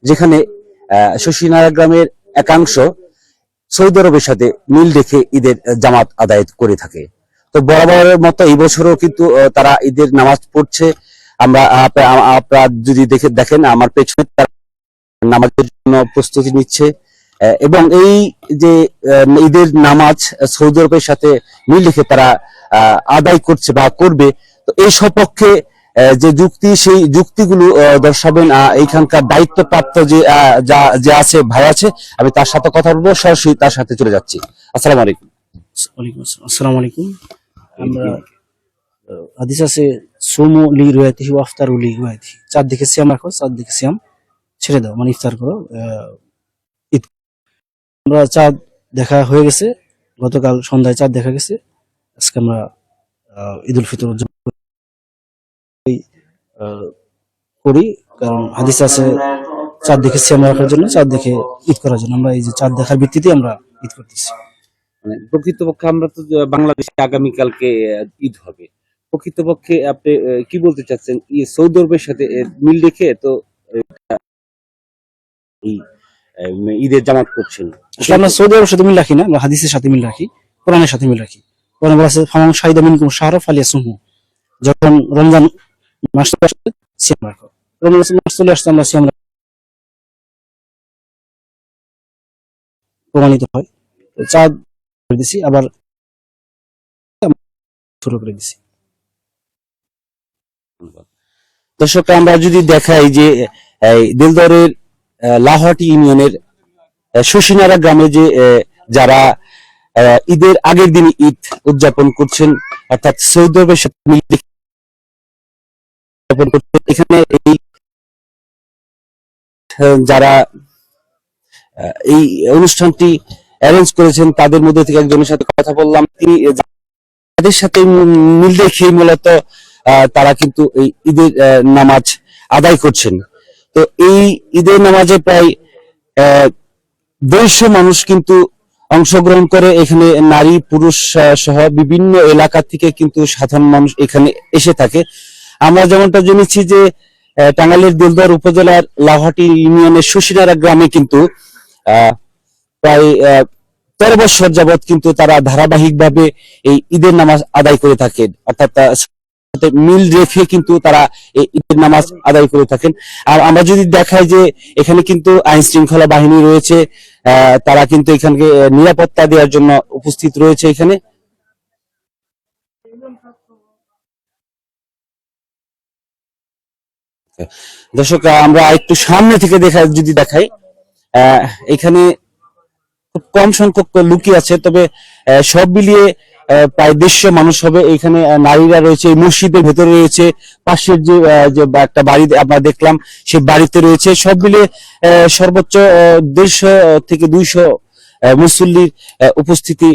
যেখানে শশীনারা গ্রামের একাংশ সৌদি আরবের সাথে মিল রেখে ঈদের জামাত আদায় করে থাকে। তো বরাবরের মতো এই বছরও কিন্তু তারা ঈদের নামাজ পড়ছে। আপনারা যদি দেখেন আমার পেছনে তারা নামাজের জন্য প্রস্তুতি নিচ্ছে এবং এই যে ঈদের নামাজ সৌদি আরবের সাথে মিল রেখে তারা আদায় করছে বা করবে। তো এই সপক্ষে যে যুক্তি, সেই যুক্তিগুলো দর্শাবেন এইখানকার দায়িত্বপ্রাপ্ত যে আছে ভাই আছে, আমি তার সাথে কথা বলবো, সরাসরি তার সাথে চলে যাচ্ছি। আসসালামু আলাইকুম। আসসালামু আলাইকুম। আমরা হাদিস আছে সুমু লি রুয়াতিহি ওয়া আফতারু লি রুয়াতিহি, চাঁদ দেখে সিয়াম রাখো, চাঁদ দেখে সিয়াম ছেড়ে দাও, মানে ইফতার করো। আমরা চাঁদ দেখা হয়ে গেছে, গতকাল সন্ধ্যায় চাঁদ দেখা গেছে। আজকে আমরা ঈদ উল ফিতর করি, কারণ হাদিস আছে চাঁদ দেখে সিয়াম রাখার জন্য, চাঁদ দেখে ঈদ করার জন্য। আমরা এই যে চাঁদ দেখার ভিত্তিতে আমরা ঈদ করতেছি। প্রকৃতপক্ষে আমরা তো বাংলাদেশে আগামীকালকে ঈদ হবে, প্রকৃতপক্ষে আপনি কি বলতে চাচ্ছেন সৌদি আরবের সাথে মিল রেখে তো এই ঈদের জামাত করছেন? আমরা সৌদি আরবের সাথে মিল রাখি না, আমরা হাদিসের সাথে মিল রাখি, কোরআনের সাথে মিল রাখি। কোরআনে বলা আছে ফামান শাহিদা মিনকুম শাহরা ফালিয়াসুমহু, যখন রমজান মাস আসে সিয়াম রাখো। রমজান মাস চলে আসছে, আমরা সিয়াম প্রমাণিত হয়। চাঁদ করে দিছি, আবার শুরু করে দিছি। দর্শক, আমরা যদি দেখাই যে দিলদরের লাহোয়াটি ইউনিয়নের শশীনারা গ্রামে যে যারা ঈদের আগের দিন ঈদ উদযাপন করছেন, অর্থাৎ সৌদি আরবের সাথে মিলে উদযাপন করছেন, এখানে এই যারা এই অনুষ্ঠানটি অ্যারেঞ্জ করেছেন তাদের মধ্যে থেকে একজনের সাথে কথা বললাম। তিনি তাদের সাথে মিল রেখে মূলত তারা কিন্তু এই ঈদের নামাজ আদায় করছেন। তো এই ঈদের নামাজে প্রায় 150 মানুষ কিন্তু অংশগ্রহণ করে। এখানে নারী পুরুষ সহ বিভিন্ন এলাকা থেকে কিন্তু সাধারণ মানুষ এখানে এসে থাকে। আমরা যেমনটা জেনেছি যে টাঙ্গাইলের দিলদর উপজেলার লাহাটি ইউনিয়নের শশীনারা গ্রামে কিন্তু প্রায় 13 বছর যাবৎ কিন্তু তারা ধারাবাহিকভাবে এই ঈদের নামাজ আদায় করে থাকেন, অর্থাৎ মিল রেখে কিন্তু তারা এই ঈদের নামাজ আদায় করে থাকেন। আর আমরা যদি দেখাই যে এখানে কিন্তু আইন শৃঙ্খলা বাহিনী রয়েছে, তারা কিন্তু এখানে নিরাপত্তা দেওয়ার জন্য উপস্থিত রয়েছে এখানে। দর্শক, আমরা একটু সামনে থেকে যদি দেখাই, এখানে খুব কম সংখ্যক লোকই আছে, তবে সব মিলিয়ে প্রায় 150 মানুষ হবে। এখানে নারীরা রয়েছে, মসজিদের ভেতরে রয়েছে, পাশের যে একটা বাড়ি আমরা দেখলাম সেই বাড়িতে রয়েছে। সব মিলিয়ে সর্বোচ্চ 150 থেকে 200 মুসল্লির উপস্থিতি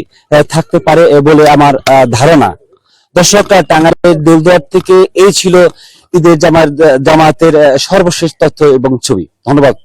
থাকতে পারে বলে আমার ধারণা। দর্শক, টাঙ্গাইলের দিলদর থেকে এই ছিল ঈদের জামাতের সর্বশেষ তথ্য এবং ছবি। ধন্যবাদ।